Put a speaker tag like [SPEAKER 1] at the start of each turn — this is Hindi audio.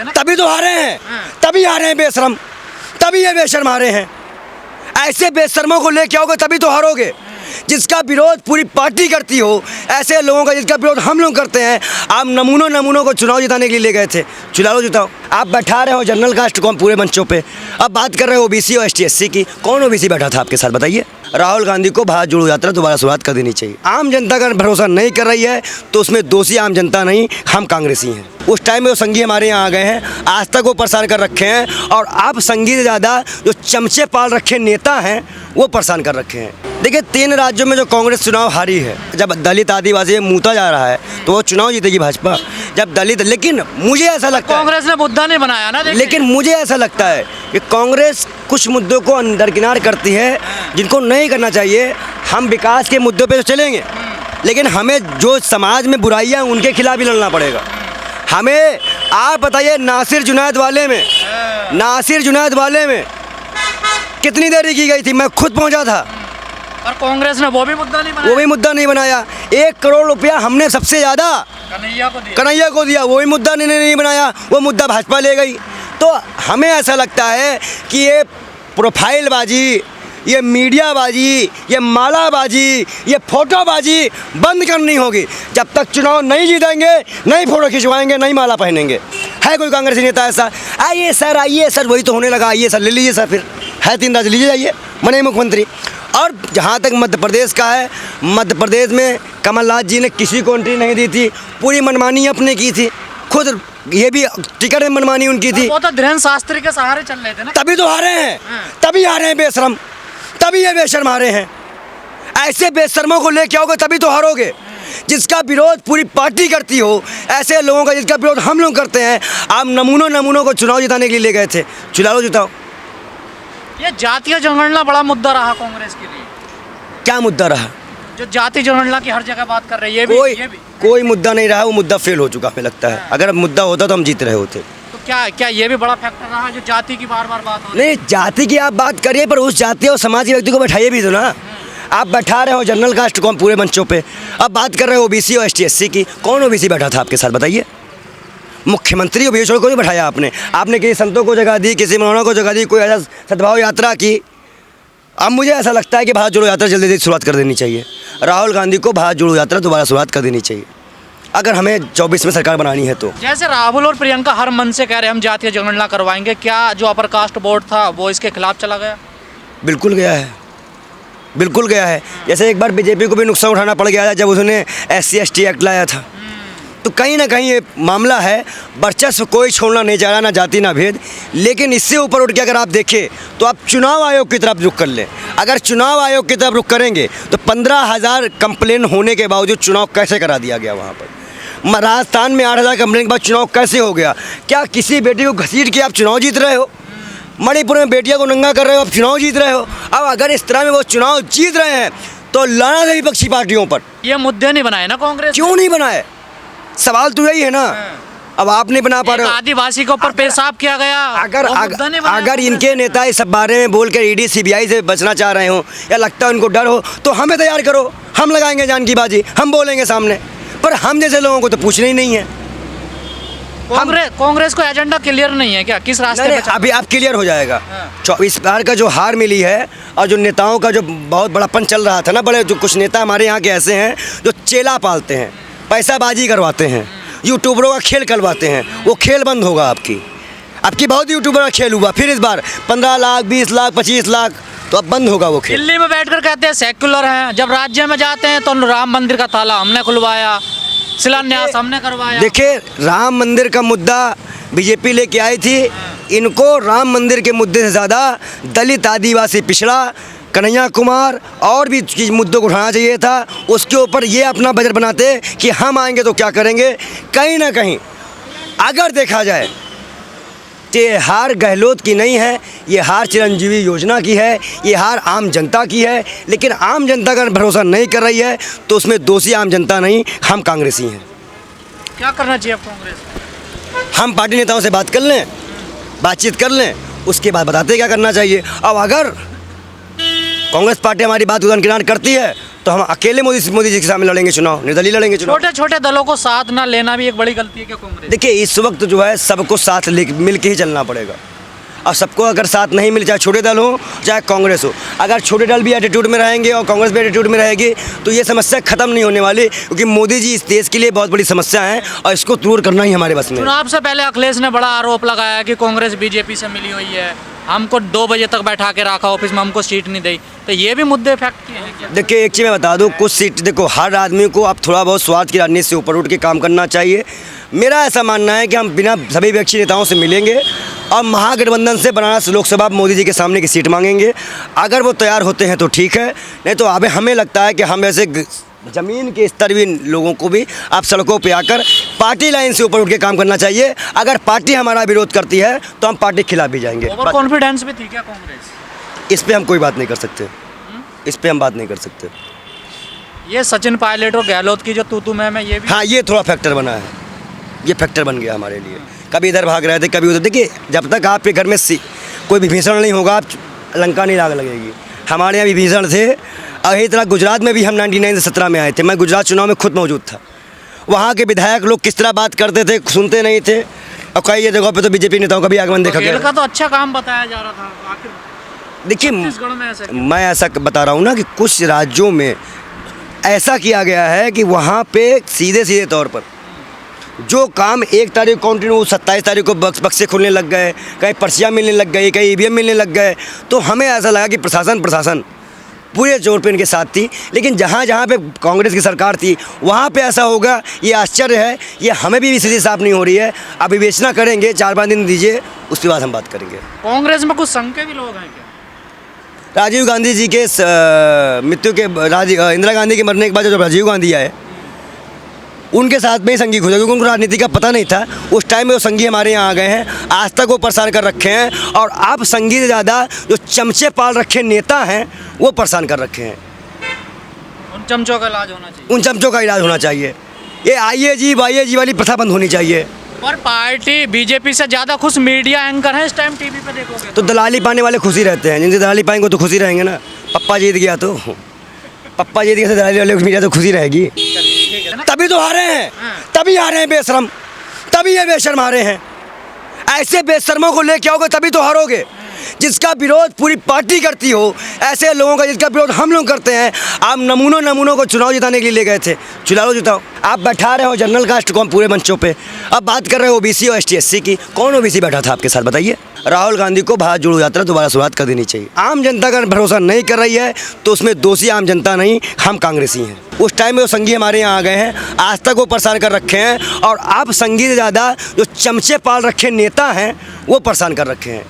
[SPEAKER 1] तभी तो हारे हैं, तभी हारे हैं बेशरम, तभी ये बेशर्म हारे हैं। ऐसे बेशर्मों को लेके आओगे तभी तो हारोगे। जिसका विरोध पूरी पार्टी करती हो, ऐसे लोगों का जिसका विरोध हम लोग करते हैं। आप नमूनों को चुनाव जिताने के लिए ले गए थे, चुना लो जिताओ। आप बैठा रहे हो जनरल कास्ट को पूरे मंचों पे, अब बात कर रहे हो ओबीसी और एसटी एससी की। कौन ओबीसी बैठा था आपके साथ बताइए? राहुल गांधी को भारत जोड़ो यात्रा दोबारा शुरुआत कर देनी चाहिए। आम जनता का भरोसा नहीं कर रही है तो उसमें दोषी आम जनता नहीं, हम कांग्रेसी हैं। उस टाइम में वो संघी हमारे यहाँ आ गए हैं, आज तक वो परेशान कर रखे हैं, और आप संघी से ज़्यादा जो चमचे पाल रखे नेता हैं वो परेशान कर रखे हैं। देखिए 3 राज्यों में जो कांग्रेस चुनाव हारी है, जब दलित आदिवासी मूता जा रहा है तो वो चुनाव जीतेगी भाजपा। जब दलित, लेकिन मुझे ऐसा लगता है
[SPEAKER 2] कांग्रेस ने मुद्दा नहीं बनाया ना,
[SPEAKER 1] लेकिन मुझे ऐसा लगता है कि कांग्रेस कुछ मुद्दों को अंदरकिनार करती है जिनको नहीं करना चाहिए। हम विकास के मुद्दों पे तो चलेंगे, लेकिन हमें जो समाज में बुराइयां उनके खिलाफ भी लड़ना पड़ेगा हमें। आप बताइए नासिर जुनैद वाले में कितनी देरी की गई थी? मैं खुद पहुंचा था,
[SPEAKER 2] और कांग्रेस ने वो भी मुद्दा नहीं बनाया। 1 करोड़ रुपया हमने सबसे ज़्यादा कन्हैया को दिया, वो भी मुद्दा नहीं बनाया, वो मुद्दा भाजपा ले गई। तो हमें ऐसा लगता है कि ये प्रोफाइलबाजी, ये मीडियाबाजी, ये मालाबाजी, ये फोटोबाजी बंद करनी होगी। जब तक चुनाव नहीं जीतेंगे, नहीं फोटो खिंचवाएंगे, नहीं माला पहनेंगे। है कोई कांग्रेसी नेता ऐसा? आइए सर, वही तो होने लगा, आइए सर, ले लीजिए सर, फिर है 3 राज्य लीजिए, जाइए, बने मुख्यमंत्री। और जहाँ तक मध्य प्रदेश का है, मध्य प्रदेश में कमलनाथ जी ने किसी को एंट्री नहीं दी थी, पूरी मनमानी अपने की थी, खुद ये भी टिकट में मनमानी उनकी थी। वो तो धीरेन्द्र शास्त्री के सहारे चल रहे थे ना,
[SPEAKER 1] तभी तो हारे हैं, तभी हारे हैं बेशरम, तभी ये बेशर्म हारे हैं। ऐसे बेशर्मों को लेके आओगे तभी तो हारोगे। जिसका विरोध पूरी पार्टी करती हो, ऐसे लोगों का जिसका विरोध हम लोग करते हैं। आप नमूनों को चुनाव जिताने के लिए ले गए थे, चुना लो जिताओ।
[SPEAKER 2] ये जातीय जनगणना बड़ा मुद्दा रहा कांग्रेस के लिए।
[SPEAKER 1] क्या मुद्दा रहा?
[SPEAKER 2] जो जाति जनगणना की हर जगह बात कर रही है,
[SPEAKER 1] कोई मुद्दा नहीं रहा, वो मुद्दा फेल हो चुका हमें लगता है। अगर मुद्दा होता तो हम जीत रहे होते।
[SPEAKER 2] तो क्या ये भी बड़ा फैक्टर रहा जो जाति की बार बात हो?
[SPEAKER 1] नहीं, जाति की आप बात करिए, पर उस जाति और समाज के व्यक्ति को बैठाइए भी तो ना। आप बैठा रहे हो जनरल कास्ट को पूरे मंचों पे, अब बात कर रहे हो ओबीसी और एसटी एससी की। कौन ओबीसी बैठा था आपके साथ बताइए? मुख्यमंत्री ओबीसी को नहीं बैठाया आपने किसी संतों को जगह दी, किसी मनोना को जगह दी, कोई ऐसा सद्भाव यात्रा की। अब मुझे ऐसा लगता है कि भारत जोड़ो यात्रा जल्दी शुरुआत कर देनी चाहिए। राहुल गांधी को भारत जोड़ो यात्रा दोबारा शुरुआत कर देनी चाहिए, अगर हमें 24 में सरकार बनानी है तो। जैसे
[SPEAKER 2] राहुल और प्रियंका हर मन से कह रहे हैं हम जातीय जनगणना करवाएंगे, क्या जो अपर कास्ट बोर्ड था वो इसके खिलाफ चला गया?
[SPEAKER 1] बिल्कुल गया है। जैसे एक बार बीजेपी को भी नुकसान उठाना पड़ गया था जब उसने SC ST एक्ट लाया था। तो कहीं ना कहीं ये मामला है, वर्चस्व कोई छोड़ना नहीं चाह रहा, ना जाति ना भेद। लेकिन इससे ऊपर उठ के अगर आप देखें तो आप चुनाव आयोग की तरफ रुख कर लें। अगर चुनाव आयोग की तरफ रुख करेंगे तो 15,000 कंप्लेन होने के बावजूद चुनाव कैसे करा दिया गया वहाँ पर? राजस्थान में 8,000 कंप्लेन के बाद चुनाव कैसे हो गया? क्या किसी बेटी को घसीट के आप चुनाव जीत रहे हो? मणिपुर में बेटियों को नंगा कर रहे हो, आप चुनाव जीत रहे हो। अब अगर इस तरह में वो चुनाव जीत रहे हैं तो लड़ना है विपक्षी पार्टियों पर।
[SPEAKER 2] ये मुद्दे नहीं बनाए ना कांग्रेस?
[SPEAKER 1] क्यों नहीं बनाए? सवाल तो यही है ना। अब आप नहीं बना पा रहे हो।
[SPEAKER 2] आदिवासी के ऊपर पेशाब किया गया,
[SPEAKER 1] अगर इनके नेता इस बारे में बोल कर ED CBI से बचना चाह रहे हो या लगता है उनको डर हो तो हमें तैयार करो, हम लगाएंगे जान की बाजी, हम बोलेंगे सामने। पर हम जैसे लोगों को तो पूछना ही नहीं है।
[SPEAKER 2] कांग्रेस को एजेंडा क्लियर नहीं है क्या? किस रास्ते पे?
[SPEAKER 1] अभी आप क्लियर हो जाएगा। इस बार का जो हार मिली है और जो नेताओं का जो बहुत बड़ापन चल रहा था ना, बड़े जो कुछ नेता हमारे यहाँ के ऐसे हैं जो चेला पालते हैं, पैसाबाजी करवाते हैं, यूट्यूबरों का खेल करवाते हैं, वो खेल बंद होगा। आपकी बहुत यूट्यूबर का खेल हुआ, फिर इस बार 15 लाख 20 लाख 25 लाख, तो अब बंद होगा वो खेल।
[SPEAKER 2] दिल्ली में बैठकर कहते हैं सेक्युलर हैं, जब राज्य में जाते हैं तो राम मंदिर का ताला हमने खुलवाया, शिलान्यास हमने करवाया।
[SPEAKER 1] देखिए राम मंदिर का मुद्दा बीजेपी लेके आई थी। इनको राम मंदिर के मुद्दे से ज़्यादा दलित आदिवासी पिछड़ा कन्हैया कुमार और भी मुद्दों को उठाना चाहिए था। उसके ऊपर ये अपना बजट बनाते कि हम आएंगे तो क्या करेंगे। कहीं ना कहीं अगर देखा जाए तो ये हार गहलोत की नहीं है, ये हार चिरंजीवी योजना की है, ये हार आम जनता की है। लेकिन आम जनता का भरोसा नहीं कर रही है तो उसमें दोषी आम जनता नहीं, हम कांग्रेसी हैं।
[SPEAKER 2] क्या करना चाहिए अब कांग्रेस?
[SPEAKER 1] हम पार्टी नेताओं से बातचीत कर लें, उसके बाद बताते क्या करना चाहिए। अब अगर कांग्रेस पार्टी हमारी बात उदार किनार करती है
[SPEAKER 2] तो हम अकेले मोदी जी के सामने लड़ेंगे चुनाव, निर्दलीय लड़ेंगे चुनाव।
[SPEAKER 3] छोटे छोटे दलों को साथ ना लेना भी एक बड़ी गलती है क्या कांग्रेस?
[SPEAKER 2] देखिए इस वक्त जो है सबको साथ मिल के ही चलना पड़ेगा, और सबको अगर साथ नहीं मिले, चाहे छोटे दल हो चाहे कांग्रेस हो, अगर छोटे दल भी एटीट्यूड में रहेंगे और कांग्रेस भी एटीट्यूड में रहेगी तो ये समस्या खत्म नहीं होने वाली, क्योंकि मोदी जी इस देश के लिए बहुत बड़ी समस्या है और इसको दूर करना ही हमारे बस में है।
[SPEAKER 3] चुनाव से पहले अखिलेश ने बड़ा आरोप लगाया कि कांग्रेस बीजेपी से मिली हुई है, हमको 2 बजे तक बैठा के रखा ऑफिस में, हमको सीट नहीं दी, तो ये भी मुद्दे इफेक्ट किए हैं क्या?
[SPEAKER 2] देखिए एक चीज़ मैं बता दूं, कुछ सीट देखो हर आदमी को अब थोड़ा बहुत स्वार्थ की राजनीति से ऊपर उठ के काम करना चाहिए। मेरा ऐसा मानना है कि हम बिना सभी विपक्षी नेताओं से मिलेंगे और महागठबंधन से बनारस लोकसभा मोदी जी के सामने की सीट मांगेंगे। अगर वो तैयार होते हैं तो ठीक है, नहीं तो अब हमें लगता है कि हम ऐसे ज़मीन के स्तर भी लोगों को भी आप सड़कों पे आकर पार्टी लाइन से ऊपर उठ के काम करना चाहिए। अगर पार्टी हमारा विरोध करती है तो हम पार्टी के खिलाफ भी जाएंगे।
[SPEAKER 3] ओवर कॉन्फिडेंस भी थी क्या कांग्रेस?
[SPEAKER 2] इस पे हम कोई बात नहीं कर सकते, इस पे हम बात नहीं कर सकते।
[SPEAKER 3] ये सचिन पायलट और गहलोत की जो तू मैं ये भी
[SPEAKER 2] हाँ ये थोड़ा फैक्टर बना है, ये फैक्टर बन गया हमारे लिए। कभी इधर भाग रहे थे कभी उधर। देखिए जब तक आपके घर में कोई विभीषण नहीं होगा आप लंका नहीं आग लगेगी। हमारे यहाँ विभीषण थे, और इसी तरह गुजरात में भी हम 99 से 17 में आए थे। मैं गुजरात चुनाव में खुद मौजूद था। वहाँ के विधायक लोग किस तरह बात करते थे, सुनते नहीं थे, और कई जगहों पे तो बीजेपी नेताओं का भी आगमन देखा गया।
[SPEAKER 3] का तो अच्छा काम बताया जा रहा था, आखिर
[SPEAKER 2] देखिए
[SPEAKER 3] छत्तीसगढ़ में ऐसा क्यों?
[SPEAKER 2] मैं ऐसा बता रहा हूँ ना कि कुछ राज्यों में ऐसा किया गया है कि वहाँ पे सीधे तौर पर जो काम 1 तारीख को कंटिन्यू 27 तारीख को बक्से खुलने लग गए, कहीं पर्चियाँ मिलने लग गई, कहीं ईवीएम मिलने लग गए, तो हमें ऐसा लगा कि प्रशासन पूरे जोर पे इनके साथ थी। लेकिन जहाँ जहाँ पे कांग्रेस की सरकार थी वहाँ पे ऐसा होगा, ये आश्चर्य है। ये हमें भी स्थिति साफ नहीं हो रही है। अब विवेचना करेंगे, 4-5 दिन दीजिए, उसके बाद हम बात करेंगे।
[SPEAKER 3] कांग्रेस में कुछ संघ के भी लोग हैं क्या?
[SPEAKER 2] राजीव गांधी जी के मृत्यु के इंदिरा गांधी के मरने के बाद जब राजीव गांधी आए उनके साथ में ही संघी खुदा, क्योंकि उनको राजनीति का पता नहीं था। उस टाइम में वो संघी हमारे यहाँ आ गए हैं, आज तक वो परेशान कर रखे हैं, और आप संघी से ज़्यादा जो चमचे पाल रखे नेता हैं वो परेशान कर रखे हैं।
[SPEAKER 3] उन चमचों का इलाज होना चाहिए।
[SPEAKER 2] उन चमचों का इलाज होना चाहिए। ये आइए जी वाइए जी वाली प्रथा बंद होनी चाहिए।
[SPEAKER 3] पर पार्टी बीजेपी से ज़्यादा खुश मीडिया एंकर हैं इस टाइम टीवी पे देखोगे
[SPEAKER 2] तो दलाली पाने वाले खुशी रहते हैं, जिनसे दलाली पाएंगे तो खुशी रहेंगे ना। पप्पा जीत गया तो दलाली वाले मीडिया तो खुशी रहेगी। तभी तो हारे हैं, तभी हारे हैं बेशरम, तभी ये बेशर्म हारे हैं। ऐसे बेशर्मों को लेके आओगे तभी तो हारोगे। जिसका विरोध पूरी पार्टी करती हो, ऐसे लोगों का जिसका विरोध हम लोग करते हैं। आप नमूनों को चुनाव जिताने के लिए ले गए थे, चुनाव जिताओ। आप बैठा रहे हो जनरल कास्ट को पूरे मंचों पे, अब बात कर रहे हो ओबीसी और ST/SC की। कौन ओबीसी बैठा था आपके साथ बताइए? राहुल गांधी को भारत जोड़ो यात्रा दोबारा शुरुआत कर देनी चाहिए। आम जनता का भरोसा नहीं कर रही है तो उसमें दोषी आम जनता नहीं, हम कांग्रेसी हैं। उस टाइम में वो संघी हमारे यहाँ आ गए हैं, आज तक वो परेशान कर रखे हैं, और आप संघी से ज़्यादा जो चमचे पाल रखे नेता हैं वो परेशान कर रखे हैं।